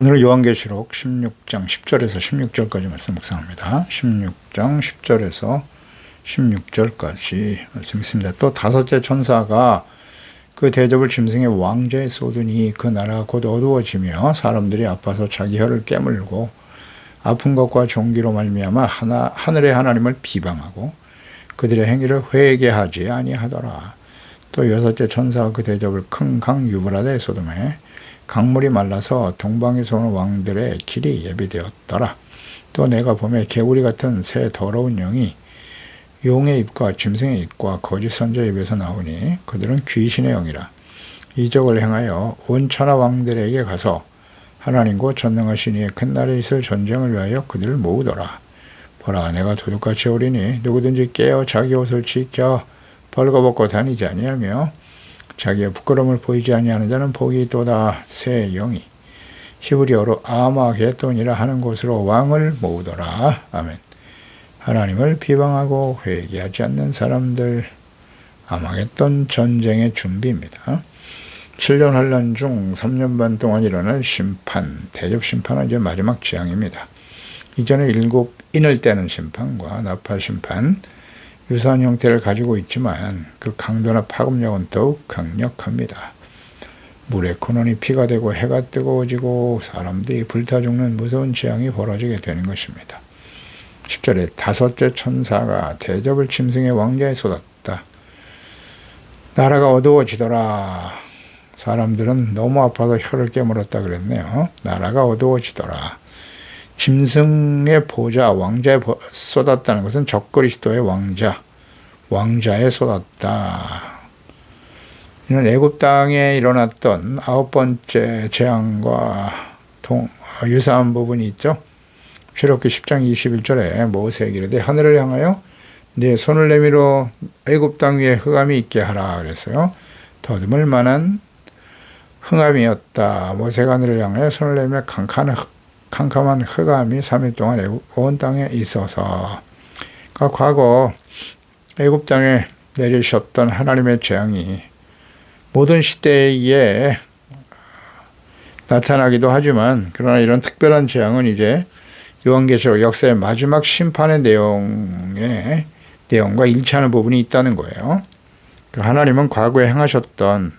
오늘은 요한계시록 16장 10절에서 16절까지 말씀 묵상합니다. 16장 10절에서 16절까지 말씀 있습니다. 또 다섯째 천사가 그 대접을 짐승의 왕좌에 쏟으니 그 나라가 곧 어두워지며 사람들이 아파서 자기 혀를 깨물고 아픈 것과 종기로 말미암아 하늘의 하나님을 비방하고 그들의 행위를 회개하지 아니하더라. 또 여섯째 천사가 그 대접을 큰 강 유브라데에 쏟음에 강물이 말라서 동방에서 오는 왕들의 길이 예비되었더라. 또 내가 보매 개구리 같은 새 더러운 영이 용의 입과 짐승의 입과 거짓 선지자의 입에서 나오니 그들은 귀신의 영이라. 이적을 행하여 온 천하 왕들에게 가서 하나님과 전능하신 이의 큰 날에 있을 전쟁을 위하여 그들을 모으더라. 보라, 내가 도둑같이 오리니 누구든지 깨어 자기 옷을 지켜 벌거벗고 다니지 아니하며 자기의 부끄러움을 보이지 아니하는 자는 복이 있도다. 새 영이 히브리어로 아마겟돈이라 하는 곳으로 왕을 모으더라. 아멘. 하나님을 비방하고 회개하지 않는 사람들, 아마겟돈 전쟁의 준비입니다. 7년 환란 중 3년 반 동안 일어날 심판, 대접 심판은 이제 마지막 재앙입니다. 이전에 7인을 떼는 심판과 나팔 심판, 유사한 형태를 가지고 있지만 그 강도나 파급력은 더욱 강력합니다. 물의 근원이 피가 되고 해가 뜨거워지고 사람들이 불타 죽는 무서운 재앙이 벌어지게 되는 것입니다. 10절에 다섯째 천사가 대접을 짐승의 왕좌에 쏟았다. 나라가 어두워지더라. 사람들은 너무 아파서 혀를 깨물었다 그랬네요. 나라가 어두워지더라. 짐승의 보좌, 왕자에 쏟았다는 것은 적그리스도의 왕자에 쏟았다. 이는 애굽 땅에 일어났던 9번째 재앙과 유사한 부분이 있죠. 출애굽기 10장 21절에 모세에게 이르되 하늘을 향하여 네 손을 내밀어 애굽 땅 위에 흑암이 있게 하라 그랬어요. 더듬을 만한 흑암이었다. 모세가 하늘을 향하여 손을 내밀어 캄캄한 흑암이 3일 동안 온 땅에 있어서, 그러니까 과거 애굽 땅에 내리셨던 하나님의 재앙이 모든 시대에 나타나기도 하지만, 그러나 이런 특별한 재앙은 이제 요한계시록 역사의 마지막 심판의 내용과 일치하는 부분이 있다는 거예요. 하나님은 과거에 행하셨던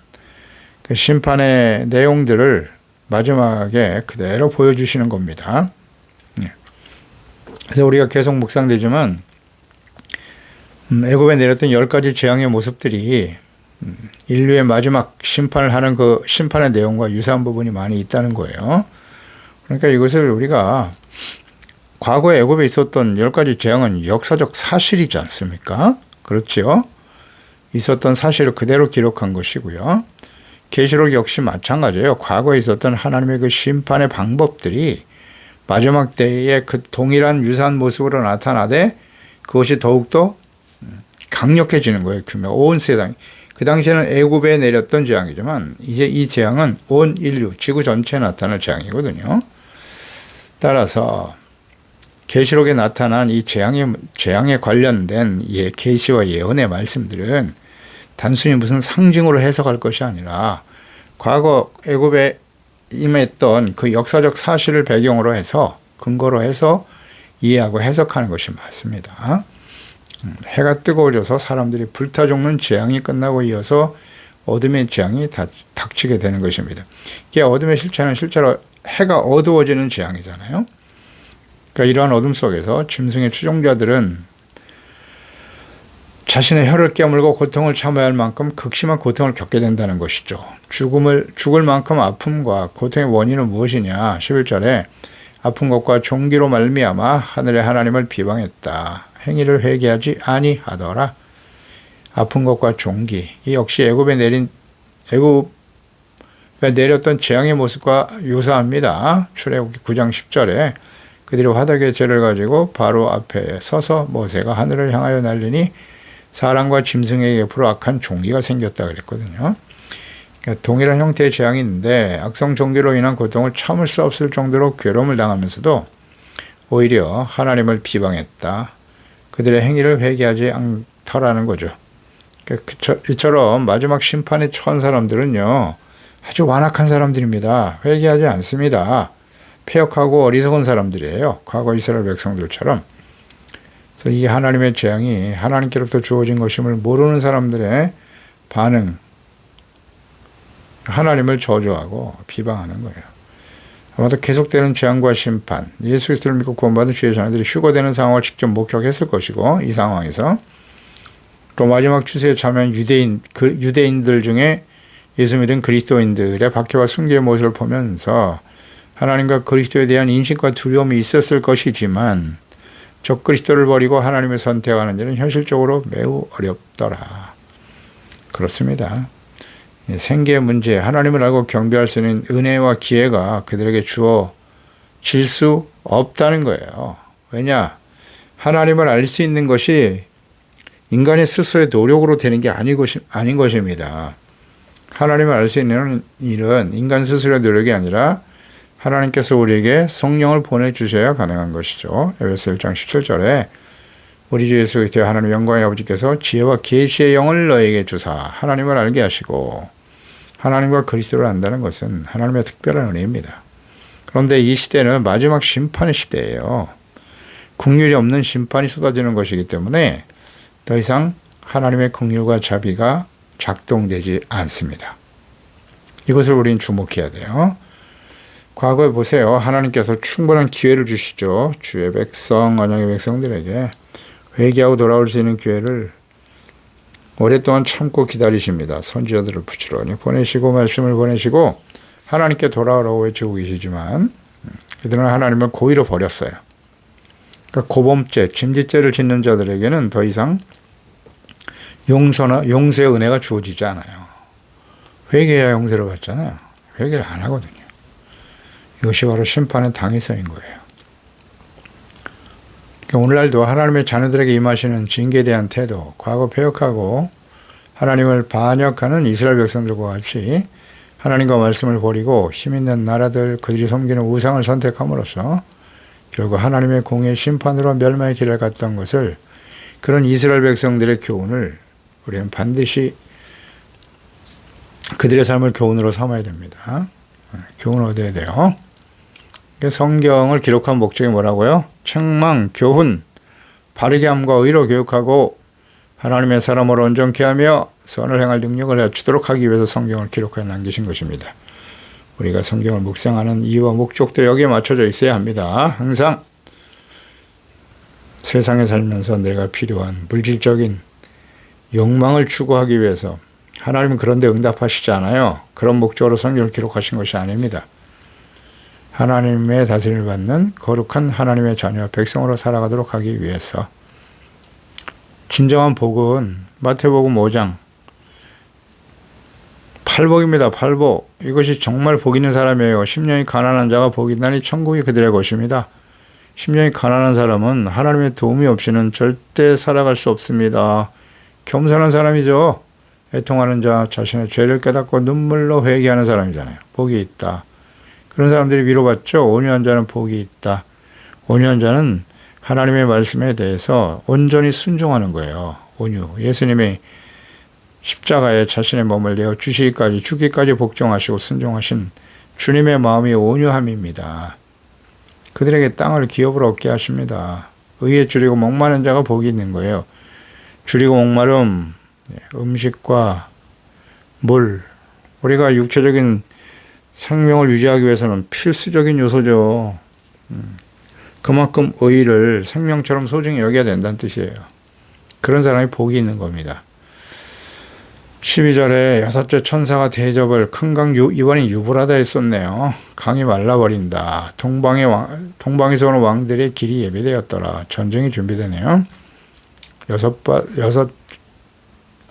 그 심판의 내용들을 마지막에 그대로 보여주시는 겁니다. 그래서 우리가 계속 묵상되지만 애굽에 내렸던 10가지 재앙의 모습들이 인류의 마지막 심판을 하는 그 심판의 내용과 유사한 부분이 많이 있다는 거예요. 그러니까 이것을 우리가 과거에 애굽에 있었던 10가지 재앙은 역사적 사실이지 않습니까? 그렇지요? 있었던 사실을 그대로 기록한 것이고요. 계시록 역시 마찬가지예요. 과거에 있었던 하나님의 그 심판의 방법들이 마지막 때에 그 동일한 유사한 모습으로 나타나되 그것이 더욱더 강력해지는 거예요. 규모가 온 세상이. 그 당시에는 애굽에 내렸던 재앙이지만 이제 이 재앙은 온 인류, 지구 전체에 나타날 재앙이거든요. 따라서 계시록에 나타난 이 재앙에 관련된 계시와 예언의 말씀들은 단순히 무슨 상징으로 해석할 것이 아니라 과거 애굽에 임했던 그 역사적 사실을 배경으로 해서, 근거로 해서 이해하고 해석하는 것이 맞습니다. 해가 뜨거워져서 사람들이 불타 죽는 재앙이 끝나고 이어서 어둠의 재앙이 닥치게 되는 것입니다. 이게 어둠의 실체는 실제로 해가 어두워지는 재앙이잖아요. 그러니까 이러한 어둠 속에서 짐승의 추종자들은 자신의 혀를 깨물고 고통을 참아야 할 만큼 극심한 고통을 겪게 된다는 것이죠. 죽을 만큼 아픔과 고통의 원인은 무엇이냐? 11절에 아픈 것과 종기로 말미암아 하늘의 하나님을 비방했다. 행위를 회개하지 아니하더라. 아픈 것과 종기, 이 역시 애굽에 내렸던 재앙의 모습과 유사합니다. 출애굽기 9장 10절에 그들이 화덕의 재를 가지고 바로 앞에 서서 모세가 하늘을 향하여 날리니 사람과 짐승에게 앞으로 악한 종기가 생겼다 그랬거든요. 그러니까 동일한 형태의 재앙이 있는데 악성 종기로 인한 고통을 참을 수 없을 정도로 괴로움을 당하면서도 오히려 하나님을 비방했다. 그들의 행위를 회개하지 않더라는 거죠. 그러니까 이처럼 마지막 심판에 처한 사람들은요, 아주 완악한 사람들입니다. 회개하지 않습니다. 패역하고 어리석은 사람들이에요. 과거 이스라엘 백성들처럼. 그래서 이 하나님의 재앙이 하나님께로부터 주어진 것임을 모르는 사람들의 반응, 하나님을 저주하고 비방하는 거예요. 아마도 계속되는 재앙과 심판, 예수 그리스도를 믿고 구원받은 주의 자녀들이 휴거되는 상황을 직접 목격했을 것이고, 이 상황에서 또 마지막 추세에 참여한 유대인들 중에 예수 믿은 그리스도인들의 박해와 순교의 모습을 보면서 하나님과 그리스도에 대한 인식과 두려움이 있었을 것이지만 적 그리스도를 버리고 하나님을 선택하는 일은 현실적으로 매우 어렵더라. 그렇습니다. 생계의 문제, 하나님을 알고 경배할 수 있는 은혜와 기회가 그들에게 주어질 수 없다는 거예요. 왜냐? 하나님을 알 수 있는 것이 인간의 스스로의 노력으로 되는 게 아닌 것입니다. 하나님을 알 수 있는 일은 인간 스스로의 노력이 아니라 하나님께서 우리에게 성령을 보내주셔야 가능한 것이죠. 에베소 1장 17절에 우리 주 예수 그리스도의 하나님 영광의 아버지께서 지혜와 계시의 영을 너에게 주사 하나님을 알게 하시고, 하나님과 그리스도를 안다는 것은 하나님의 특별한 은혜입니다. 그런데 이 시대는 마지막 심판의 시대예요. 긍휼이 없는 심판이 쏟아지는 것이기 때문에 더 이상 하나님의 긍휼과 자비가 작동되지 않습니다. 이것을 우리는 주목해야 돼요. 과거에 보세요. 하나님께서 충분한 기회를 주시죠. 주의 백성, 언약의 백성들에게 회개하고 돌아올 수 있는 기회를 오랫동안 참고 기다리십니다. 선지자들을 부지런히 보내시고 말씀을 보내시고 하나님께 돌아오라고 외치고 계시지만 그들은 하나님을 고의로 버렸어요. 그러니까 고범죄, 짐짓죄를 짓는 자들에게는 더 이상 용서의 은혜가 주어지지 않아요. 회개해야 용서를 받잖아요. 회개를 안 하거든요. 이것이 바로 심판의 당위성인 거예요. 그러니까 오늘날도 하나님의 자녀들에게 임하시는 징계에 대한 태도, 과거 패역하고 하나님을 반역하는 이스라엘 백성들과 같이 하나님과 말씀을 버리고 힘있는 나라들, 그들이 섬기는 우상을 선택함으로써 결국 하나님의 공의 심판으로 멸망의 길을 갔던 것을, 그런 이스라엘 백성들의 교훈을 우리는 반드시 그들의 삶을 교훈으로 삼아야 됩니다. 교훈을 얻어야 돼요. 성경을 기록한 목적이 뭐라고요? 책망, 교훈, 바르게 함과 의로 교육하고 하나님의 사람으로 온전케 하며 선을 행할 능력을 갖추도록 하기 위해서 성경을 기록하여 남기신 것입니다. 우리가 성경을 묵상하는 이유와 목적도 여기에 맞춰져 있어야 합니다. 항상 세상에 살면서 내가 필요한 물질적인 욕망을 추구하기 위해서, 하나님은 그런데 응답하시지 않아요. 그런 목적으로 성경을 기록하신 것이 아닙니다. 하나님의 다스림을 받는 거룩한 하나님의 자녀 백성으로 살아가도록 하기 위해서. 진정한 복은 마태복음 5장 8복입니다. 8복. 이것이 정말 복 있는 사람이에요. 심령이 가난한 자가 복이 있나니 천국이 그들의 것입니다. 심령이 가난한 사람은 하나님의 도움이 없이는 절대 살아갈 수 없습니다. 겸손한 사람이죠. 애통하는 자, 자신의 죄를 깨닫고 눈물로 회개하는 사람이잖아요. 복이 있다. 그런 사람들이 위로받죠. 온유한 자는 복이 있다. 온유한 자는 하나님의 말씀에 대해서 온전히 순종하는 거예요. 온유. 예수님이 십자가에 자신의 몸을 내어 주시기까지, 죽기까지 복종하시고 순종하신 주님의 마음이 온유함입니다. 그들에게 땅을 기업으로 얻게 하십니다. 의에 줄이고 목마른 자가 복이 있는 거예요. 줄이고 목마름, 음식과 물, 우리가 육체적인 생명을 유지하기 위해서는 필수적인 요소죠. 그만큼 의를 생명처럼 소중히 여겨야 된다는 뜻이에요. 그런 사람이 복이 있는 겁니다. 12절에 여섯째 천사가 대접을 큰 강 이번엔 유브라다에 쏟네요. 강이 말라버린다. 동방에서 오는 왕들의 길이 예비되었더라. 전쟁이 준비되네요. 여섯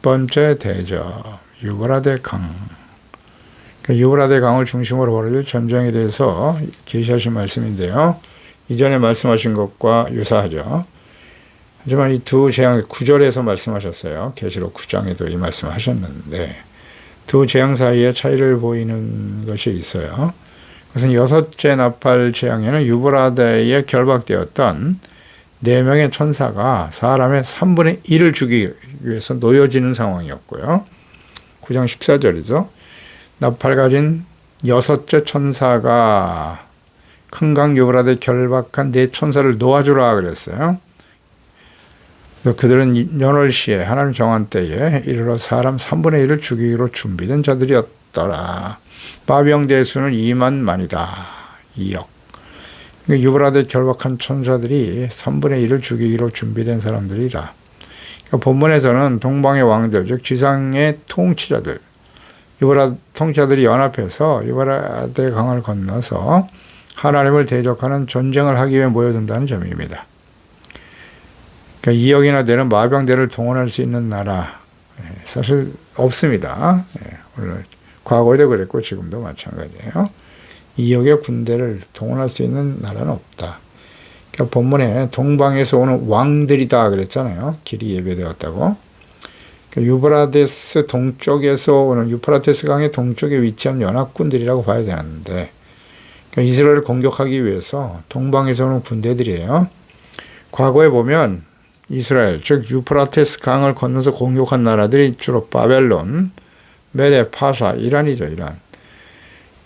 번째 대접, 유브라데 강. 유브라데 강을 중심으로 벌어질 전쟁에 대해서 계시하신 말씀인데요. 이전에 말씀하신 것과 유사하죠. 하지만 이 두 재앙 9절에서 말씀하셨어요. 계시록 9장에도 이 말씀을 하셨는데 두 재앙 사이에 차이를 보이는 것이 있어요. 그것은 여섯째 나팔 재앙에는 유브라데에 결박되었던 4명의 천사가 사람의 3분의 1을 죽이기 위해서 놓여지는 상황이었고요. 9장 14절이죠. 나팔 가진 여섯째 천사가 큰 강 유브라데 결박한 네 천사를 놓아주라 그랬어요. 그들은 연월시에 하나님 정한 때에 이르러 사람 3분의 1을 죽이기로 준비된 자들이었더라. 바비형 대수는 2만만이다. 2억. 유브라데 결박한 천사들이 3분의 1을 죽이기로 준비된 사람들이다. 본문에서는 동방의 왕들, 즉 지상의 통치자들, 유브라데 통치자들이 연합해서 유브라데 강을 건너서 하나님을 대적하는 전쟁을 하기 위해 모여든다는 점입니다. 그러니까 2억이나 되는 마병대를 동원할 수 있는 나라 사실 없습니다. 물론 과거에도 그랬고 지금도 마찬가지예요. 2억의 군대를 동원할 수 있는 나라는 없다. 그러니까 본문에 동방에서 오는 왕들이다 그랬잖아요. 길이 예배되었다고. 그러니까 유브라데스 동쪽에서 오는 유프라테스 강의 동쪽에 위치한 연합군들이라고 봐야 되는데 그러니까 이스라엘을 공격하기 위해서 동방에서 오는 군대들이에요. 과거에 보면 이스라엘, 즉 유프라테스 강을 건너서 공격한 나라들이 주로 바벨론, 메데, 파사, 이란이죠. 이란.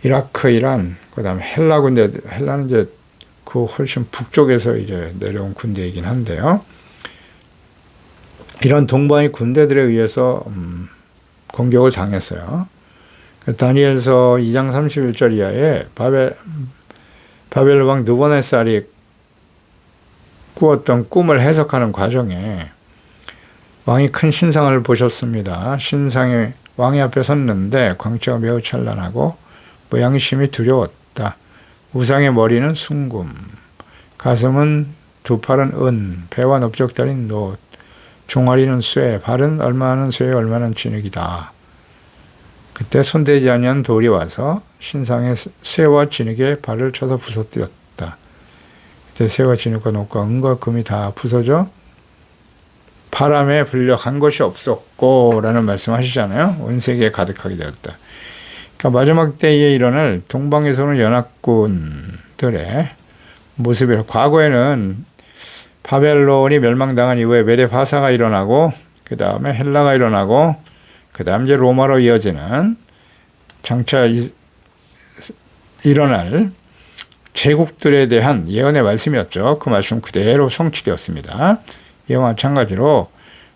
이라크, 이란, 그 다음에 헬라 군대, 헬라는 이제 그 훨씬 북쪽에서 이제 내려온 군대이긴 한데요. 이런 동방의 군대들에 의해서 공격을 당했어요. 다니엘서 2장 31절 이하에 바벨 왕 느부갓네살이 꾸었던 꿈을 해석하는 과정에 왕이 큰 신상을 보셨습니다. 신상에 왕이 앞에 섰는데 광채가 매우 찬란하고 모양이 심히 두려웠다. 우상의 머리는 숭금, 가슴은 두 팔은 은, 배와 넓적다리는 놋, 종아리는 쇠, 발은 얼마는 쇠에 얼마는 진흙이다. 그때 손대지 아니한 돌이 와서 신상의 쇠와 진흙에 발을 쳐서 부서뜨렸다. 그때 쇠와 진흙과 놋과 은과 금이 다 부서져 바람에 불려 간 것이 없었고 라는 말씀하시잖아요. 온 세계에 가득하게 되었다. 그러니까 마지막 때에 일어날 동방에서는 연합군들의 모습이라. 과거에는 바벨론이 멸망당한 이후에 메데 파사가 일어나고 그 다음에 헬라가 일어나고 그 다음 이제 로마로 이어지는 장차 일어날 제국들에 대한 예언의 말씀이었죠. 그 말씀 그대로 성취되었습니다. 이와 마찬가지로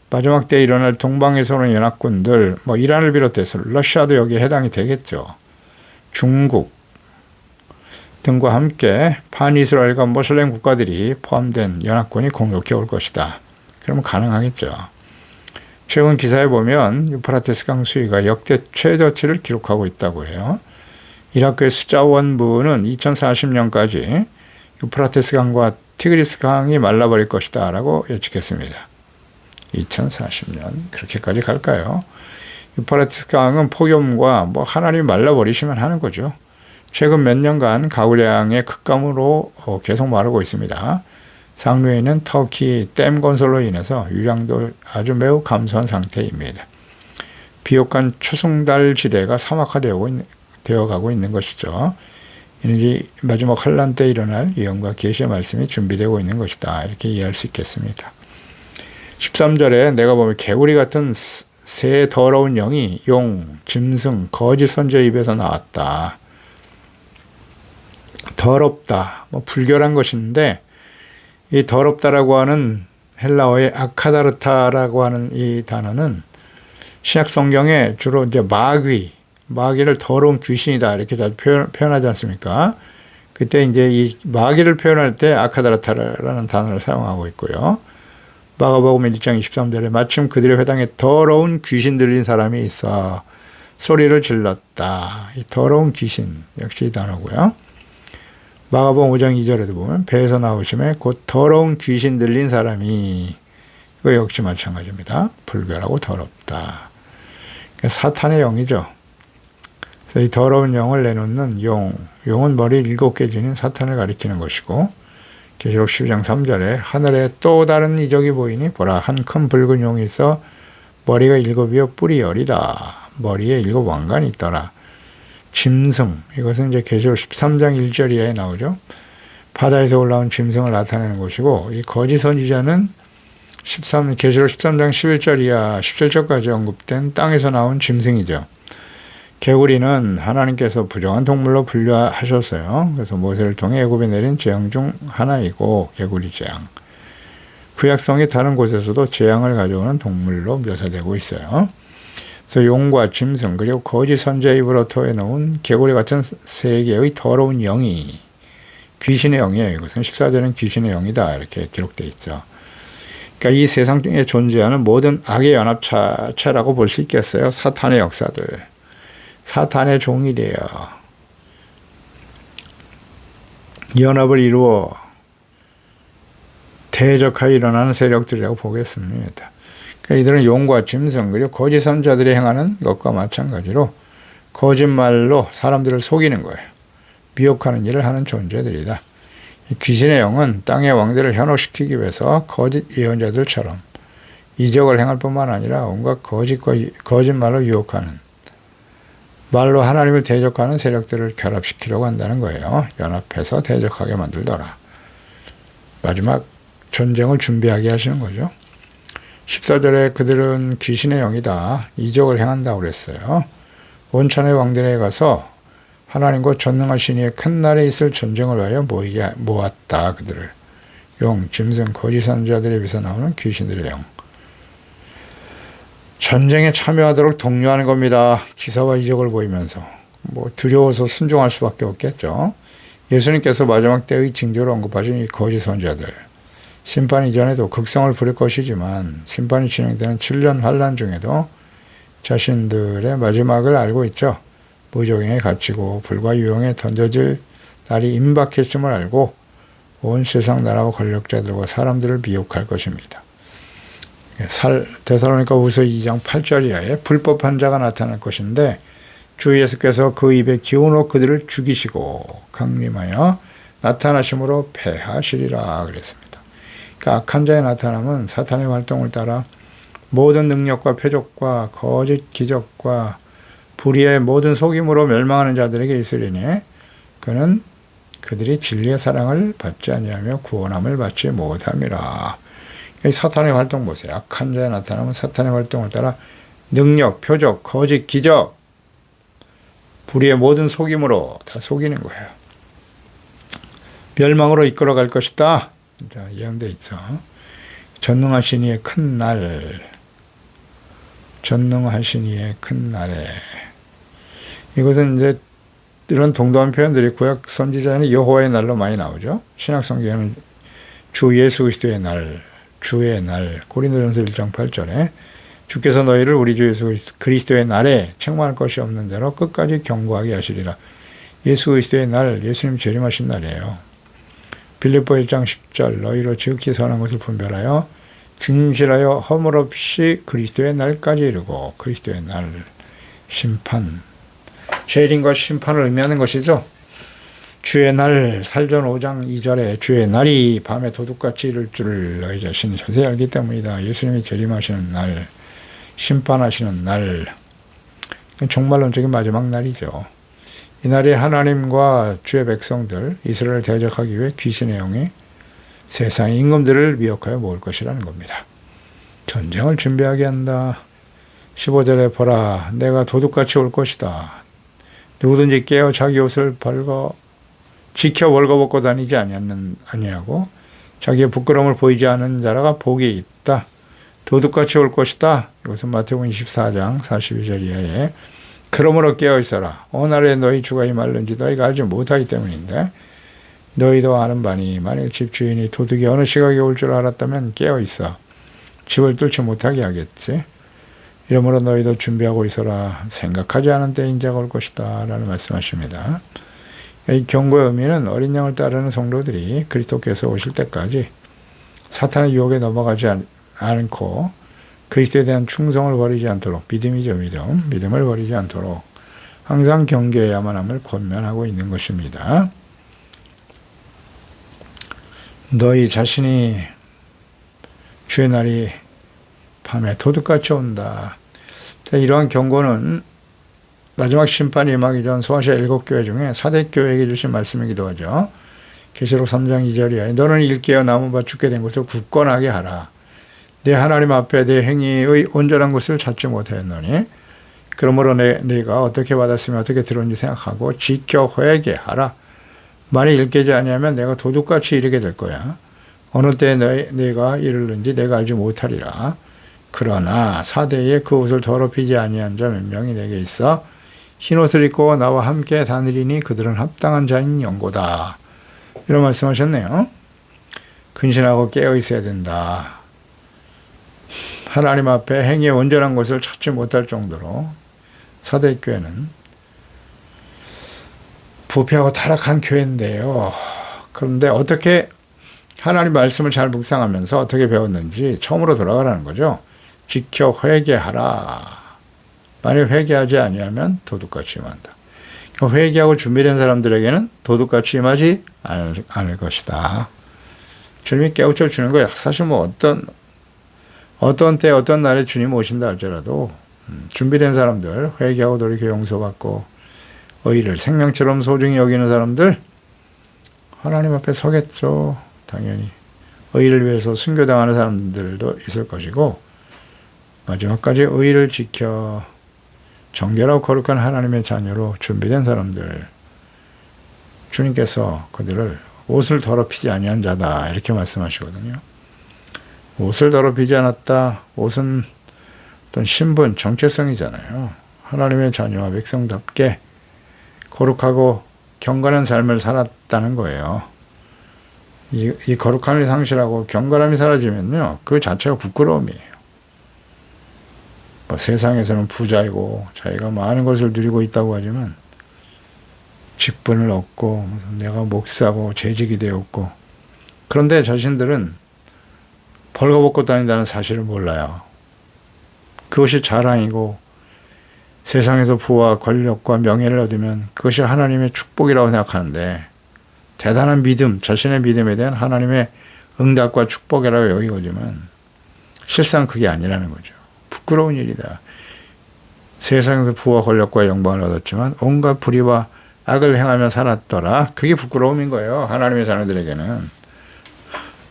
마지막 때 일어날 동방에서 오는 연합군들, 이란을 비롯해서 러시아도 여기에 해당이 되겠죠. 중국 등과 함께 반이스라엘과 모슬렘 국가들이 포함된 연합군이 공격해 올 것이다. 그러면 가능하겠죠. 최근 기사에 보면 유프라테스 강 수위가 역대 최저치를 기록하고 있다고 해요. 이라크의 수자원부는 2040년까지 유프라테스 강과 티그리스 강이 말라버릴 것이다 라고 예측했습니다. 2040년 그렇게까지 갈까요? 유프라테스 강은 폭염과 하나님이 말라버리시면 하는 거죠. 최근 몇 년간 가을량의 급감으로 계속 마르고 있습니다. 상류에 있는 터키 댐 건설로 인해서 유량도 아주 매우 감소한 상태입니다. 비옥한 초승달 지대가 사막화되어 가고 있는 것이죠. 이는 마지막 환란 때 일어날 예언과 계시의 말씀이 준비되고 있는 것이다. 이렇게 이해할 수 있겠습니다. 13절에 내가 보면 개구리 같은 새 더러운 영이 용, 짐승, 거짓 선지자 입에서 나왔다. 더럽다, 불결한 것인데 이 더럽다라고 하는 헬라어의 아카다르타라고 하는 이 단어는 신약 성경에 주로 이제 마귀를 더러운 귀신이다 이렇게 자주 표현하지 않습니까? 그때 이제 이 마귀를 표현할 때 아카다르타라는 단어를 사용하고 있고요. 마가복음 1장 23절에 마침 그들의 회당에 더러운 귀신 들린 사람이 있어 소리를 질렀다. 이 더러운 귀신 역시 이 단어고요. 마가복음 5장 2절에도 보면 배에서 나오심에 곧 더러운 귀신 들린 사람이 이거 역시 마찬가지입니다. 불결하고 더럽다. 그러니까 사탄의 영이죠. 그래서 이 더러운 영을 내놓는 용은 머리 7개 지닌 사탄을 가리키는 것이고 계시록 12장 3절에 하늘에 또 다른 이적이 보이니 보라 한 큰 붉은 용이 있어 머리가 7이요 뿔이 10이다. 머리에 7 왕관이 있더라. 짐승, 이것은 이제 계시록 13장 1절 이하에 나오죠. 바다에서 올라온 짐승을 나타내는 것이고 이 거짓 선지자는 계시록 13장 11절 이하 17절까지 언급된 땅에서 나온 짐승이죠. 개구리는 하나님께서 부정한 동물로 분류하셨어요. 그래서 모세를 통해 애굽에 내린 재앙 중 하나이고 개구리 재앙. 구약성의 다른 곳에서도 재앙을 가져오는 동물로 묘사되고 있어요. 그래서 용과 짐승 그리고 거짓 선지자의 입으로 토해놓은 개구리 같은 세 개의 더러운 영이 귀신의 영이에요. 이것은 14절은 귀신의 영이다 이렇게 기록되어 있죠. 그러니까 이 세상 중에 존재하는 모든 악의 연합체라고 볼 수 있겠어요. 사탄의 역사들. 사탄의 종이 되어 연합을 이루어 대적하여 일어나는 세력들이라고 보겠습니다. 그러니까 이들은 용과 짐승 그리고 거짓 선지자들이 행하는 것과 마찬가지로 거짓말로 사람들을 속이는 거예요. 미혹하는 일을 하는 존재들이다. 귀신의 영은 땅의 왕들을 현혹시키기 위해서 거짓 예언자들처럼 이적을 행할 뿐만 아니라 온갖 거짓과 거짓말로 유혹하는 말로 하나님을 대적하는 세력들을 결합시키려고 한다는 거예요. 연합해서 대적하게 만들더라. 마지막 전쟁을 준비하게 하시는 거죠. 14절에 그들은 귀신의 영이다. 이적을 행한다고 그랬어요. 온천의 왕들에 가서 하나님과 전능하신 이의 큰 날에 있을 전쟁을 위하여 모았다. 그들을. 용, 짐승, 거짓 선지자들에 비해서 나오는 귀신들의 영. 전쟁에 참여하도록 독려하는 겁니다. 기사와 이적을 보이면서. 두려워서 순종할 수밖에 없겠죠. 예수님께서 마지막 때의 징조로 언급하신 이 거짓 선지자들. 심판 이전에도 극성을 부릴 것이지만 심판이 진행되는 7년 환란 중에도 자신들의 마지막을 알고 있죠. 무적행에 갇히고 불과 유형에 던져질 날이 임박했음을 알고 온 세상 나라와 권력자들과 사람들을 미혹할 것입니다. 데살로니가후서 2장 8절 이하에 불법한 자가 나타날 것인데 주 예수께서 그 입에 기운으로 그들을 죽이시고 강림하여 나타나심으로 패하시리라 그랬습니다. 그러니까 악한 자의 나타남은 사탄의 활동을 따라 모든 능력과 표적과 거짓 기적과 불의의 모든 속임으로 멸망하는 자들에게 있으리니 그는 그들이 진리의 사랑을 받지 아니하며 구원함을 받지 못함이라. 사탄의 활동 보세요. 악한 자의 나타남은 사탄의 활동을 따라 능력, 표적, 거짓, 기적, 불의의 모든 속임으로 다 속이는 거예요. 멸망으로 이끌어갈 것이다. 예언되어 있죠. 전능하신 이의 큰 날, 전능하신 이의 큰 날에. 이것은 이제 이런 동도한 표현들이 구약 선지자에는 여호와의 날로 많이 나오죠. 신약 성경에는 주 예수 그리스도의 날, 주의 날, 고린도전서 1장 8절에 주께서 너희를 우리 주 예수 그리스도의 날에 책망할 것이 없는 자로 끝까지 경고하게 하시리라. 예수 그리스도의 날, 예수님 재림하신 날이에요. 빌립보 1장 10절 너희로 지극히 선한 것을 분별하여 진실하여 허물 없이 그리스도의 날까지 이르고 그리스도의 날, 심판, 죄인과 심판을 의미하는 것이죠. 주의 날, 살전 5장 2절에 주의 날이 밤에 도둑같이 이를 줄을 너희 자신이 자세히 알기 때문이다. 예수님이 재림하시는 날, 심판하시는 날, 종말론적인 마지막 날이죠. 이 날에 하나님과 주의 백성들, 이스라엘을 대적하기 위해 귀신의 영이 세상의 임금들을 미혹하여 모을 것이라는 겁니다. 전쟁을 준비하게 한다. 15절에 보라, 내가 도둑같이 올 것이다. 누구든지 깨어 자기 옷을 지켜 벌거벗고 다니지 아니하고 자기의 부끄러움을 보이지 않은 자라가 복이 있다. 도둑같이 올 것이다. 이것은 마태복음 24장 42절 이하에 그러므로 깨어 있어라. 어느 날에 너희 주가 임할는지 너희가 알지 못하기 때문인데 너희도 아는 바니 만일 집주인이 도둑이 어느 시각에 올 줄 알았다면 깨어 있어. 집을 뚫지 못하게 하겠지. 이러므로 너희도 준비하고 있어라. 생각하지 않은 때 인자가 올 것이다. 라는 말씀하십니다. 이 경고의 의미는 어린 양을 따르는 성도들이 그리스도께서 오실 때까지 사탄의 유혹에 넘어가지 않고 그리스도에 대한 충성을 버리지 않도록 믿음을 버리지 않도록 항상 경계해야만 함을 권면하고 있는 것입니다. 너희 자신이 주의 날이 밤에 도둑같이 온다. 이러한 경고는 마지막 심판이 임하기 전 소아시아 7교회 중에 사대교회에게 주신 말씀이기도 하죠. 계시록 3장 2절이야. 너는 일깨어 나무밭 죽게 된 것을 굳건하게 하라. 내 하나님 앞에 내 행위의 온전한 것을 찾지 못하였노니 그러므로 네가 어떻게 받았으면 어떻게 들었는지 생각하고 지켜 회개하라. 만일 일깨지 아니하면 내가 도둑같이 이르게 될 거야. 어느 때에 네가 이르는지 내가 알지 못하리라. 그러나 사대에 그 옷을 더럽히지 아니한 자 몇 명이 내게 있어 흰옷을 입고 나와 함께 다니리니 그들은 합당한 자인 연고다. 이런 말씀하셨네요. 근신하고 깨어 있어야 된다. 하나님 앞에 행위의 온전한 것을 찾지 못할 정도로 사대 교회는 부패하고 타락한 교회인데요. 그런데 어떻게 하나님 말씀을 잘 묵상하면서 어떻게 배웠는지 처음으로 돌아가라는 거죠. 지켜 회개하라. 만약 회개하지 아니하면 도둑같이 임한다. 회개하고 준비된 사람들에게는 도둑같이 임하지 않을 것이다. 주님이 깨우쳐 주는 거예요. 사실 뭐 어떤 때 어떤 날에 주님 오신다 할지라도 준비된 사람들, 회개하고 돌이켜 용서받고 의를 생명처럼 소중히 여기는 사람들 하나님 앞에 서겠죠. 당연히 의를 위해서 순교당하는 사람들도 있을 것이고 마지막까지 의를 지켜 정결하고 거룩한 하나님의 자녀로 준비된 사람들 주님께서 그들을 옷을 더럽히지 아니한 자다 이렇게 말씀하시거든요. 옷을 더럽히지 않았다. 옷은 어떤 신분, 정체성이잖아요. 하나님의 자녀와 백성답게 거룩하고 경건한 삶을 살았다는 거예요. 이 거룩함이 상실하고 경건함이 사라지면요. 그 자체가 부끄러움이에요. 뭐 세상에서는 부자이고 자기가 많은 것을 누리고 있다고 하지만 직분을 얻고 내가 목사고 재직이 되었고 그런데 자신들은 벌거벗고 다닌다는 사실을 몰라요. 그것이 자랑이고 세상에서 부와 권력과 명예를 얻으면 그것이 하나님의 축복이라고 생각하는데 대단한 믿음, 자신의 믿음에 대한 하나님의 응답과 축복이라고 여기거지만 실상 그게 아니라는 거죠. 부끄러운 일이다. 세상에서 부와 권력과 영광을 얻었지만 온갖 불의와 악을 행하며 살았더라. 그게 부끄러움인 거예요. 하나님의 자녀들에게는.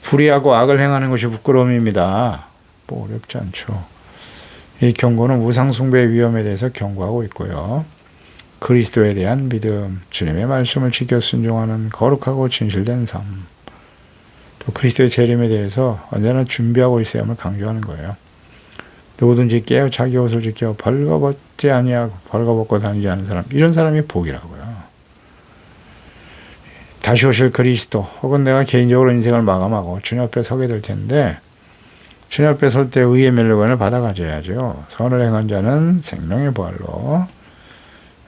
불의하고 악을 행하는 것이 부끄러움입니다. 뭐 어렵지 않죠. 이 경고는 우상숭배의 위험에 대해서 경고하고 있고요. 그리스도에 대한 믿음, 주님의 말씀을 지켜 순종하는 거룩하고 진실된 삶, 또 그리스도의 재림에 대해서 언제나 준비하고 있어야 함을 강조하는 거예요. 누구든지 깨어 자기 옷을 지켜 벌거벗지 아니하고 벌거벗고 다니지 않는 사람, 이런 사람이 복이라고요. 다시 오실 그리스도 혹은 내가 개인적으로 인생을 마감하고 주님 앞에 서게 될 텐데 주님 앞에 설 때 의의 멸류관을 받아 가져야죠. 선을 행한 자는 생명의 부활로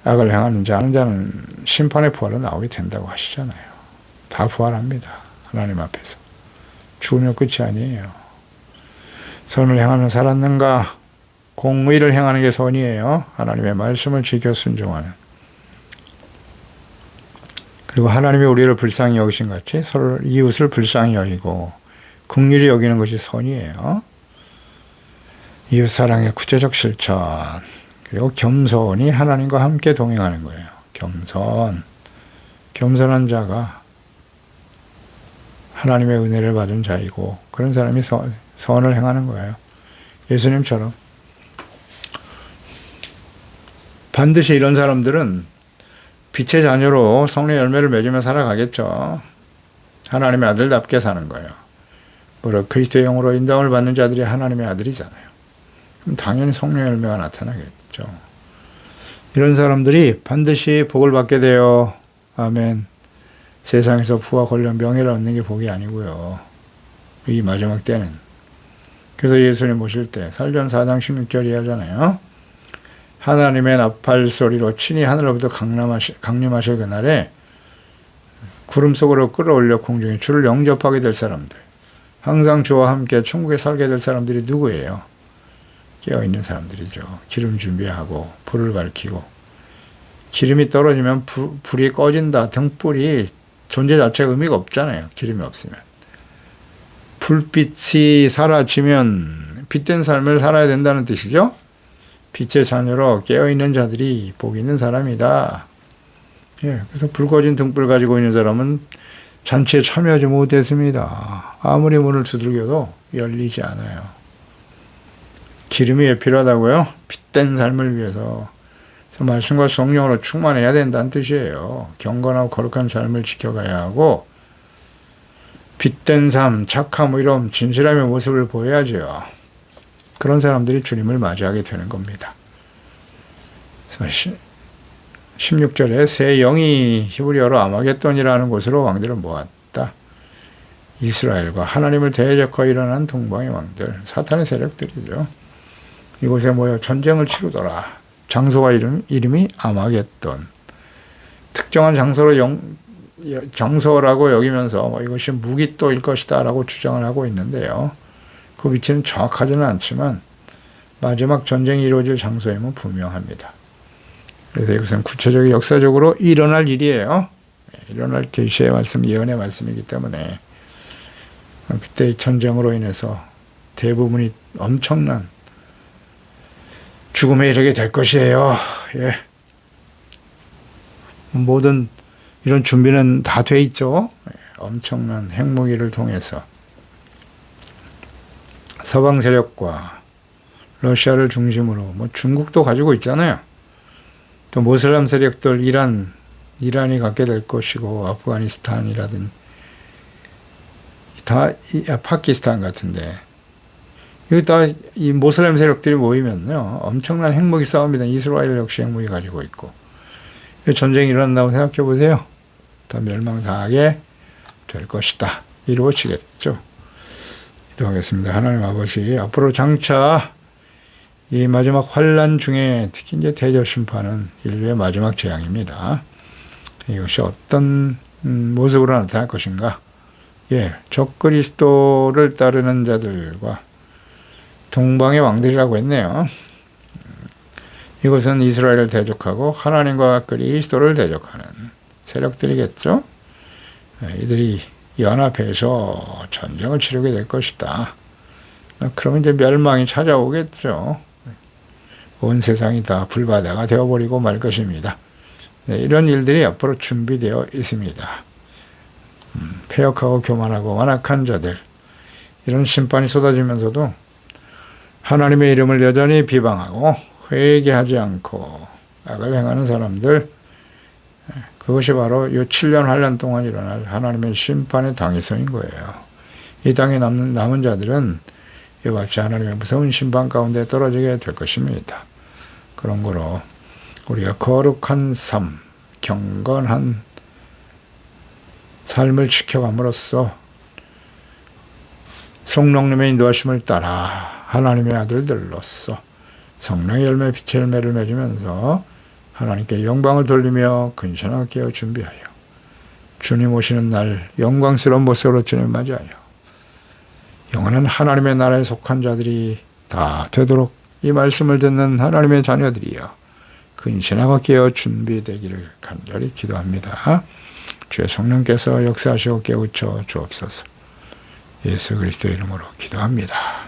악을 행하는 자는 심판의 부활로 나오게 된다고 하시잖아요. 다 부활합니다. 하나님 앞에서. 죽으면 끝이 아니에요. 선을 행하며 살았는가? 공의를 행하는 게 선이에요. 하나님의 말씀을 지켜 순종하는. 그리고 하나님이 우리를 불쌍히 여기신 같이 서로 이웃을 불쌍히 여기고 긍휼히 여기는 것이 선이에요. 이웃 사랑의 구체적 실천, 그리고 겸손이 하나님과 함께 동행하는 거예요. 겸손한 자가 하나님의 은혜를 받은 자이고 그런 사람이 선을 행하는 거예요. 예수님처럼. 반드시 이런 사람들은 빛의 자녀로 성령의 열매를 맺으며 살아가겠죠. 하나님의 아들답게 사는 거예요. 뭐라 그리스도의 영으로 인도함을 받는 자들이 하나님의 아들이잖아요. 그럼 당연히 성령의 열매가 나타나겠죠. 이런 사람들이 반드시 복을 받게 돼요. 아멘. 세상에서 부와 권력, 명예를 얻는 게 복이 아니고요. 이 마지막 때는. 그래서 예수님 오실 때 설전 4장 16절이 하잖아요. 하나님의 나팔 소리로 친히 하늘로부터 강림하실 그날에 구름 속으로 끌어올려 공중에 주를 영접하게 될 사람들, 항상 주와 함께 천국에 살게 될 사람들이 누구예요? 깨어있는 사람들이죠. 기름 준비하고 불을 밝히고 기름이 떨어지면 불이 꺼진다. 등불이 존재 자체가 의미가 없잖아요. 기름이 없으면. 불빛이 사라지면 빛된 삶을 살아야 된다는 뜻이죠. 빛의 자녀로 깨어있는 자들이 복 있는 사람이다. 예, 그래서 불 꺼진 등불 가지고 있는 사람은 잔치에 참여하지 못했습니다. 아무리 문을 두들겨도 열리지 않아요. 기름이 왜 필요하다고요? 빛된 삶을 위해서. 그래서 말씀과 성령으로 충만해야 된다는 뜻이에요. 경건하고 거룩한 삶을 지켜가야 하고 빛된 삶, 착함, 의로움, 진실함의 모습을 보여야죠. 그런 사람들이 주님을 맞이하게 되는 겁니다. 그래서 16절에 새 영이 히브리어로 아마겟돈이라는 곳으로 왕들을 모았다. 이스라엘과 하나님을 대적하여 일어난 동방의 왕들, 사탄의 세력들이죠. 이곳에 모여 전쟁을 치르더라. 장소와 이름이 아마겟돈. 특정한 장소라고 여기면서 이것이 무기또일 것이다 라고 주장을 하고 있는데요. 그 위치는 정확하지는 않지만 마지막 전쟁이 이루어질 장소임은 분명합니다. 그래서 이것은 구체적인 역사적으로 일어날 일이에요. 일어날 계시의 말씀, 예언의 말씀이기 때문에 그때 전쟁으로 인해서 대부분이 엄청난 죽음에 이르게 될 것이에요. 예. 모든 이런 준비는 다 돼 있죠. 엄청난 핵무기를 통해서 서방 세력과 러시아를 중심으로 뭐 중국도 가지고 있잖아요. 또 모슬람 세력들 이란이 갖게 될 것이고 아프가니스탄이라든지 다 파키스탄 같은데 여기 다 이 모슬람 세력들이 모이면요 엄청난 핵무기 싸움이다. 이스라엘 역시 핵무기 가지고 있고 전쟁이 일어난다고 생각해 보세요. 다 멸망당하게 될 것이다. 이루어지겠죠. 기도하겠습니다. 하나님 아버지, 앞으로 장차 이 마지막 환란 중에 특히 이제 대접 심판은 인류의 마지막 재앙입니다. 이것이 어떤 모습으로 나타날 것인가? 예, 적그리스도를 따르는 자들과 동방의 왕들이라고 했네요. 이것은 이스라엘을 대적하고 하나님과 그리스도를 대적하는 세력들이겠죠. 이들이 연합해서 전쟁을 치르게 될 것이다. 그러면 이제 멸망이 찾아오겠죠. 온 세상이 다 불바다가 되어버리고 말 것입니다. 네, 이런 일들이 앞으로 준비되어 있습니다. 폐역하고 교만하고 완악한 자들, 이런 심판이 쏟아지면서도 하나님의 이름을 여전히 비방하고 회개하지 않고 악을 행하는 사람들, 그것이 바로 이 7년 환란 동안 일어날 하나님의 심판의 당위성인 거예요. 이 땅에 남은 자들은 이와 같이 하나님의 무서운 심판 가운데 떨어지게 될 것입니다. 그런 거로 우리가 거룩한 삶, 경건한 삶을 지켜감으로써 성령님의 인도하심을 따라 하나님의 아들들로서 성령의 열매, 빛의 열매를 맺으면서 하나님께 영광을 돌리며 근신하게 깨어 준비하여 주님 오시는 날 영광스러운 모습으로 주님 맞이하여 영원한 하나님의 나라에 속한 자들이 다 되도록 이 말씀을 듣는 하나님의 자녀들이여 근신하고 깨어 준비되기를 간절히 기도합니다. 주의 성령께서 역사하시고 깨우쳐 주옵소서. 예수 그리스도의 이름으로 기도합니다.